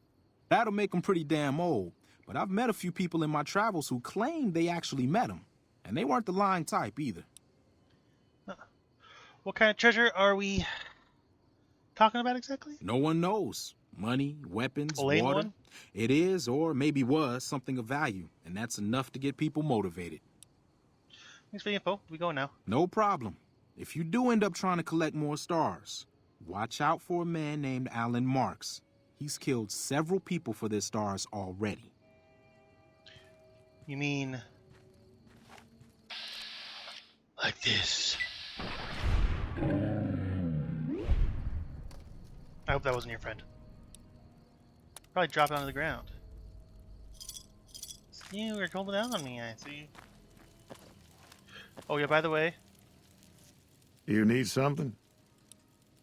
That'll make him pretty damn old, but I've met a few people in my travels who claim they actually met him, and they weren't the lying type either. What kind of treasure are we talking about exactly? No one knows. Money, weapons, A lane water. one? It is, or maybe was, something of value, and that's enough to get people motivated. Thanks for the info. We go now. No problem. If you do end up trying to collect more stars, watch out for a man named Alan Marks. He's killed several people for their stars already. You mean like this? I hope that wasn't your friend. Probably drop it onto the ground. You were holding down on me, I see. Oh yeah, by the way, You need something?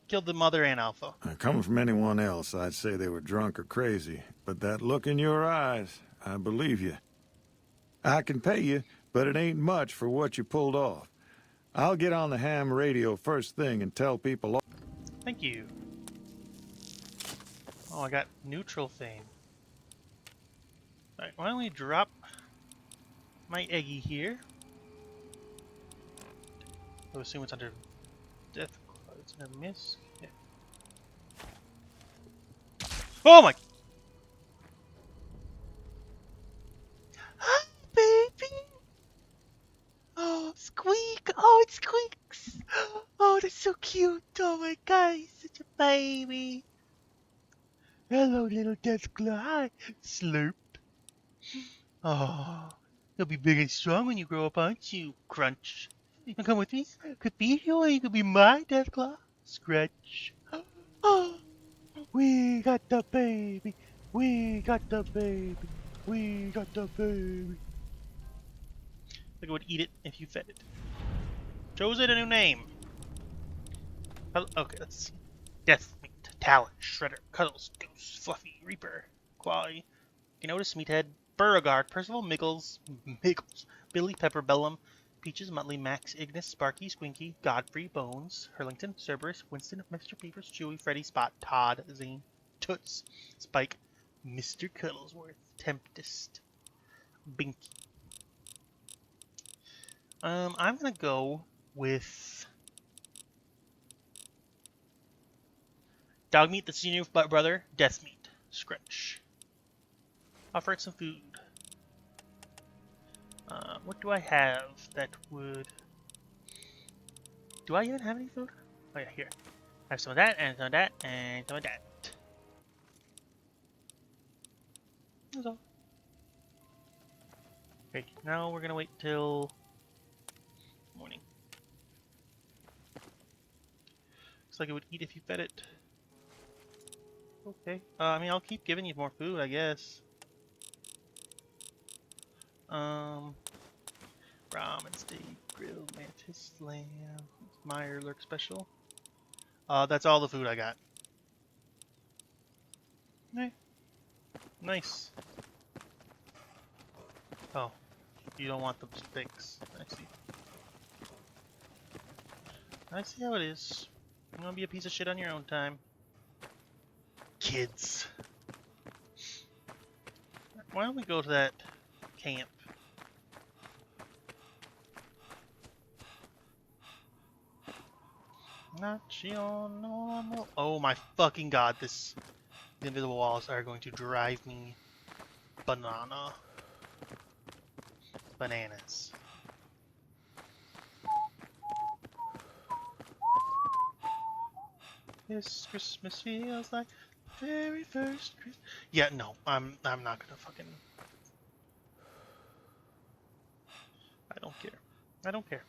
killed the mother and alpha. Coming from anyone else, I'd say they were drunk or crazy. But that look in your eyes, I believe you. I can pay you, but it ain't much for what you pulled off. I'll get on the ham radio first thing and tell people... Thank you. Oh, I got neutral fame. Alright, why don't we drop my eggy here? I assume it's under death. It's under miss. Yeah. Oh my! Hi, baby! Oh, squeak! Oh, it squeaks! Oh, that's so cute! Oh my god, he's such a baby! Hello, little Deathclaw. Hi, Slurp. Oh, you'll be big and strong when you grow up, aren't you, Crunch? You can come with me? Could be you, or you could be my Deathclaw. Scratch. Oh, we got the baby. We got the baby. We got the baby. Like I would eat it if you fed it. Chose it a new name. Okay, let's see. Death Meat, Talon, Shredder, Cuddles, Goose, Fluffy, Reaper, Quarry, Notice, Meathead, Beauregard, Percival, Miggles, Billy, Pepperbellum, Peaches, Muttley, Max, Ignis, Sparky, Squinky, Godfrey, Bones, Hurlington, Cerberus, Winston, Mr. Peepers, Chewy, Freddy, Spot, Todd, Zane, Toots, Spike, Mr. Cuddlesworth, Tempest, Binky. I'm gonna go with Dog Meat, the senior brother, Death Meat, Scratch. Offer it some food. What do I have that would... Do I even have any food? Oh yeah, here. I have some of that, and some of that, and some of that. That's all. Okay, now we're gonna wait till morning. Looks like it would eat if you fed it. Okay. I mean, I'll keep giving you more food, I guess. Ramen steak, grilled mantis, lamb, Meyer lurk special. That's all the food I got. Okay. Nice. Oh, you don't want the steaks. I see. I see how it is. You're gonna be a piece of shit on your own time. Kids. Why don't we go to that camp? Not your normal. Oh my fucking god, the invisible walls are going to drive me bananas. This Christmas feels like the very first Christmas. Yeah, no, I'm not gonna fucking. I don't care. I don't care.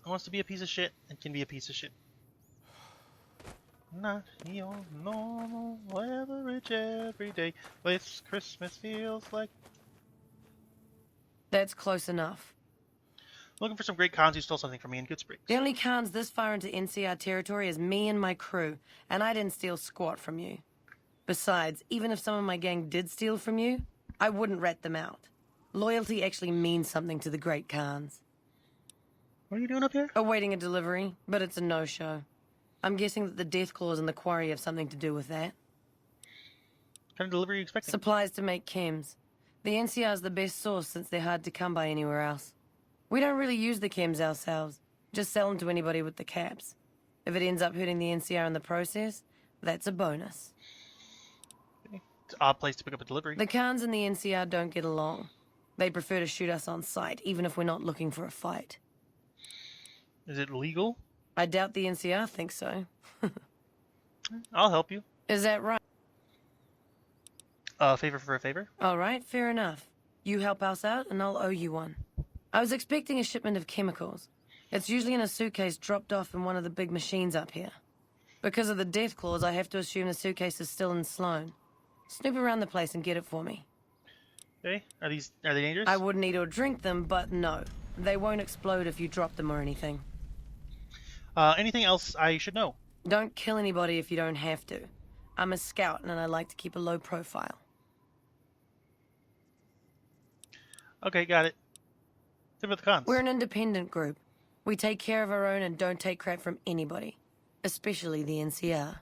Who wants to be a piece of shit and can be a piece of shit? Not your normal, average every day. This Christmas feels like. That's close enough. Looking for some great cons who stole something from me in Good Springs. The only cons this far into NCR territory is me and my crew, and I didn't steal squat from you. Besides, even if some of my gang did steal from you, I wouldn't rat them out. Loyalty actually means something to the great cons. What are you doing up here? Awaiting a delivery, but it's a no-show. I'm guessing that the death claws in the quarry have something to do with that. What kind of delivery are you expecting? Supplies to make chems. The NCR's the best source since they're hard to come by anywhere else. We don't really use the chems ourselves, just sell them to anybody with the caps. If it ends up hurting the NCR in the process, That's a bonus. It's an odd place to pick up a delivery. The Khans and the NCR don't get along. They prefer to shoot us on sight, even if we're not looking for a fight. Is it legal? I doubt the NCR thinks so. I'll help you. Is that right? Favor for a favor? All right, fair enough. You help us out, and I'll owe you one. I was expecting a shipment of chemicals. It's usually in a suitcase dropped off in one of the big machines up here. Because of the death clause, I have to assume the suitcase is still in Sloan. Snoop around the place and get it for me. Okay. Are they dangerous? I wouldn't eat or drink them, but no. They won't explode if you drop them or anything. Anything else I should know? Don't kill anybody if you don't have to. I'm a scout, and I like to keep a low profile. Okay, got it. What about the cons? We're an independent group. We take care of our own and don't take crap from anybody. Especially the NCR.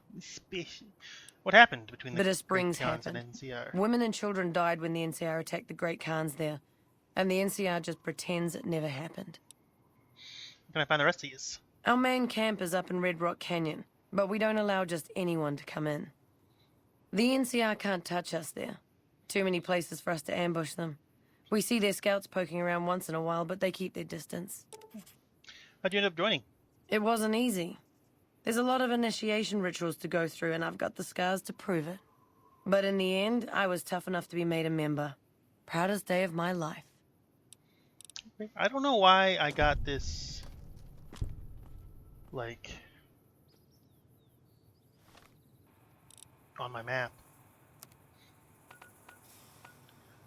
What happened between the Bitter Springs Great Khans happened. and NCR? Women and children died when the NCR attacked the Great Khans there. And the NCR just pretends it never happened. Where can I find the rest of yous? Our main camp is up in Red Rock Canyon, but we don't allow just anyone to come in. The NCR can't touch us there. Too many places for us to ambush them. We see their scouts poking around once in a while, but they keep their distance. How'd you end up joining? It wasn't easy. There's a lot of initiation rituals to go through, and I've got the scars to prove it. But in the end, I was tough enough to be made a member. Proudest day of my life. I don't know why I got this, like, on my map.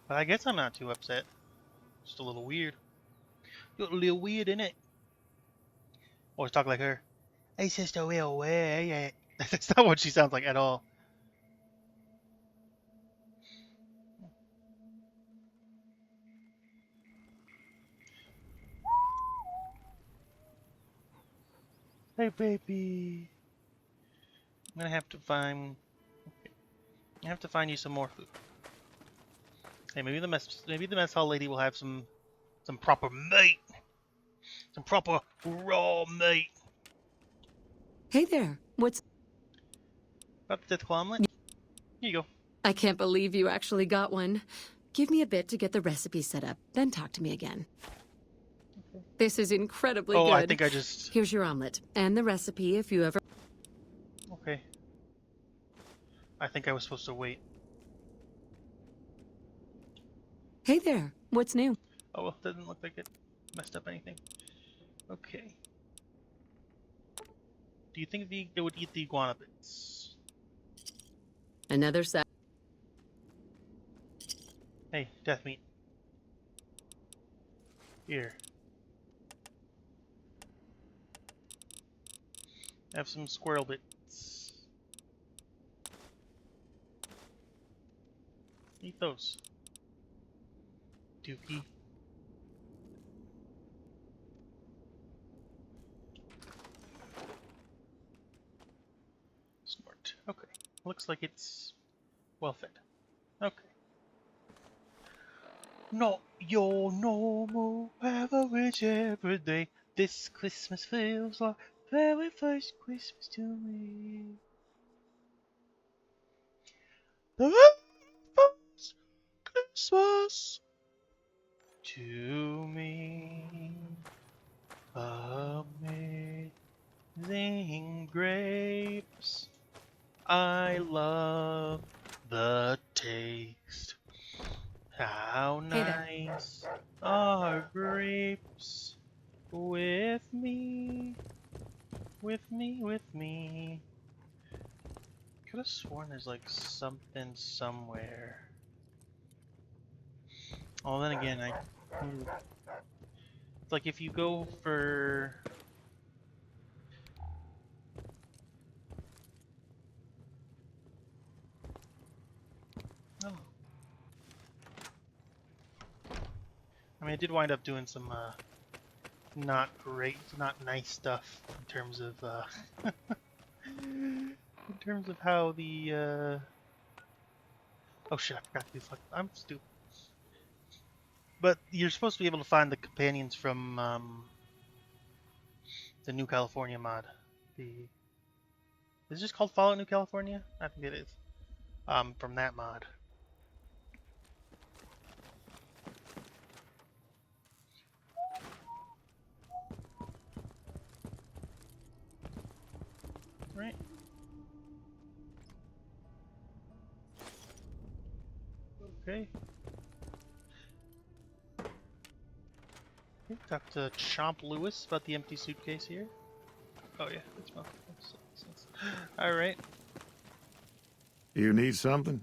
But I guess I'm not too upset. Just a little weird. A little weird, innit? Always talk like her. It's just a real way. That's not what she sounds like at all. Hey, baby. I'm gonna have to find. Okay. I have to find you some more food. Hey, maybe the mess hall lady will have some proper meat, some proper raw meat. Hey there. What's... About the death claw omelet? Here you go. I can't believe you actually got one. Give me a bit to get the recipe set up, then talk to me again. Okay. This is incredibly good. Oh, I think I just... Here's your omelet, and the recipe if you ever... Okay. I think I was supposed to wait. Hey there. What's new? Oh, well, doesn't look like it messed up anything. Okay. Do you think they would eat the iguana bits? Another set. Hey, death meat. Here. Have some squirrel bits. Eat those. Dookie. Smart. Okay. Looks like it's well fed. Okay. Not your normal average everyday. This Christmas feels like very first Christmas to me. The very first Christmas to me. Amazing grapes. I love the taste. How nice are grapes with me, with me, with me. Could have sworn there's like something somewhere. Oh, then again, it's like if you go for... Oh. I mean, I did wind up doing some not great, not nice stuff in terms of in terms of how the oh shit, I forgot to do fuck. I'm stupid. But you're supposed to be able to find the companions from the New California mod, the Is this called Fallout New California? I think it is. From that mod. Right. Okay. Talk to Chomp Lewis about the empty suitcase here. Oh yeah, that's fine. Alright. You need something? I'm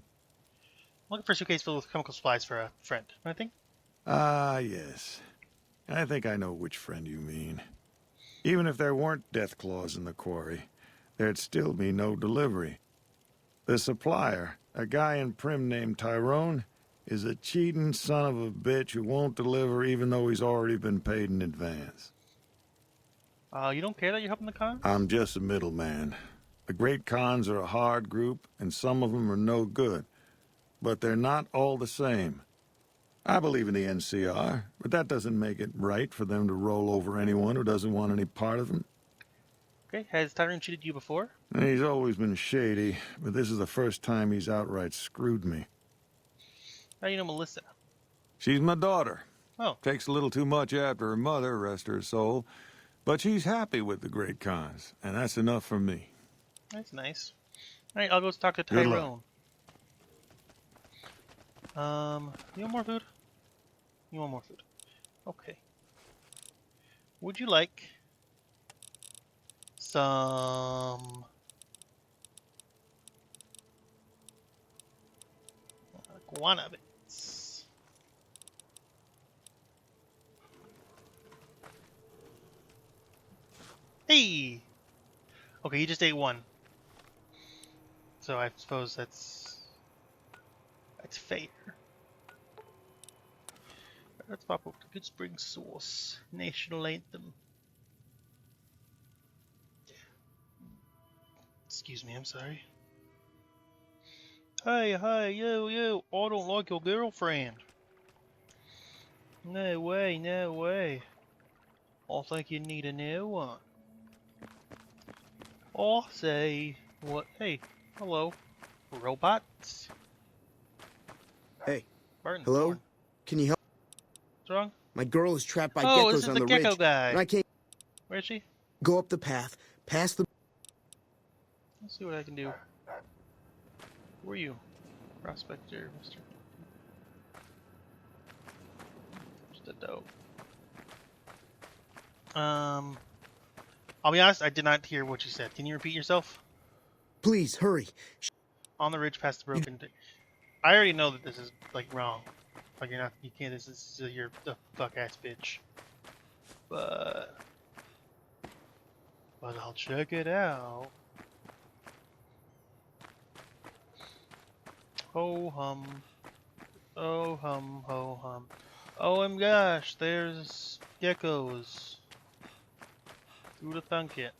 looking for a suitcase filled with chemical supplies for a friend. I think. Ah, yes. I think I know which friend you mean. Even if there weren't death claws in the quarry, there'd still be no delivery. The supplier, a guy in Prim named Tyrone, is a cheating son of a bitch who won't deliver even though he's already been paid in advance. You don't care that you're helping the con? I'm just a middleman. The Great Khans are a hard group, and some of them are no good. But they're not all the same. I believe in the NCR, but that doesn't make it right for them to roll over anyone who doesn't want any part of them. Okay, has Tyrone cheated you before? He's always been shady, but this is the first time he's outright screwed me. How do you know Melissa? She's my daughter. Oh. Takes a little too much after her mother, rest her soul. But she's happy with the Great Khans, and that's enough for me. That's nice. Alright, I'll go talk to Good Tyrone. luck. You want more food? You want more food. Okay. Would you like some iguana bits? Hey! Okay, you just ate one. So I suppose that's fair. Let's pop up the Good Spring Sauce. National Anthem. Excuse me, I'm sorry. Hey, you, I don't like your girlfriend. No way, no way. I think you need a new one. I'll say, what? Hey, hello, robots. Hey, Barton's hello? born. Can you help? What's wrong? My girl is trapped by Oh, this geckos is on the the gecko ridge. guy. And I can't Where is she? go up the path, past the... Let's see what I can do. Who are you? Prospector, Mr. Just a dope. I'll be honest, I did not hear what you said. Can you repeat yourself? Please, hurry. On the ridge past the broken... I already know that this is, like, wrong. Like, you're not... You can't... This is... You're a fuck-ass bitch. But I'll check it out. Ho hum. Oh hum, ho hum. Oh my gosh, there's geckos. Who'd have thunk it?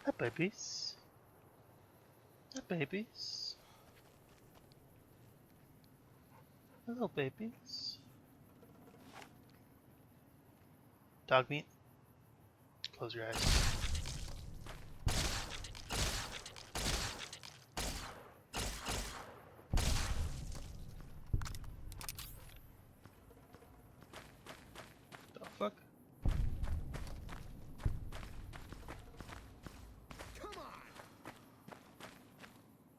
Hi, babies. Hi, babies. Hello, babies. Dog meat. Close your eyes. The fuck?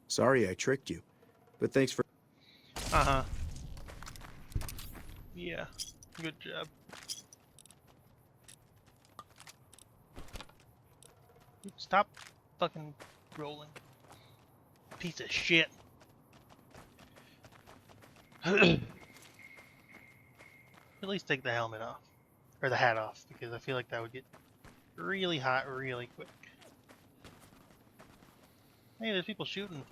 Sorry I tricked you, but thanks for... Uh-huh. Yeah. Good job. Stop fucking rolling. Piece of shit. At least take the helmet off. Or the hat off, because I feel like that would get really hot really quick. Hey, there's people shooting.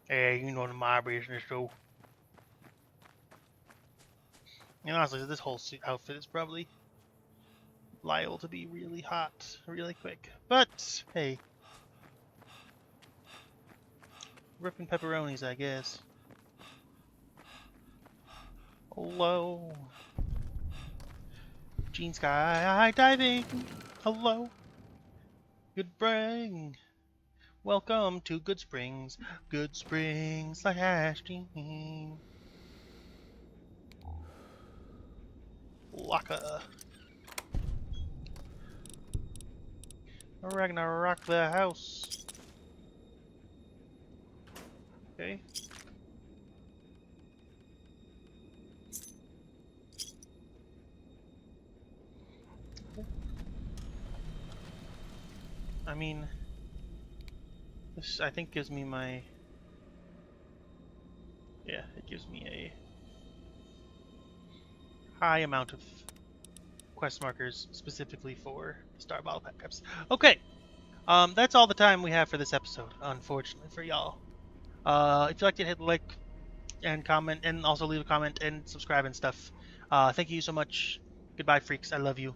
Hey, you know the my business, though. And honestly, this whole suit outfit is probably liable to be really hot really quick. But, hey. Ripping pepperonis, I guess. Hello. Gene Sky diving. Hello. Good spring. Welcome to Good Springs. Good Springs /team. Laka. Ragnarok the house. Okay. I mean, this I think gives me my... Yeah, it gives me a high amount of quest markers specifically for the Star Bottle packups. Okay, that's all the time we have for this episode, unfortunately for y'all. If you liked it, hit like and comment, and also leave a comment and subscribe and stuff. Thank you so much. Goodbye, freaks. I love you.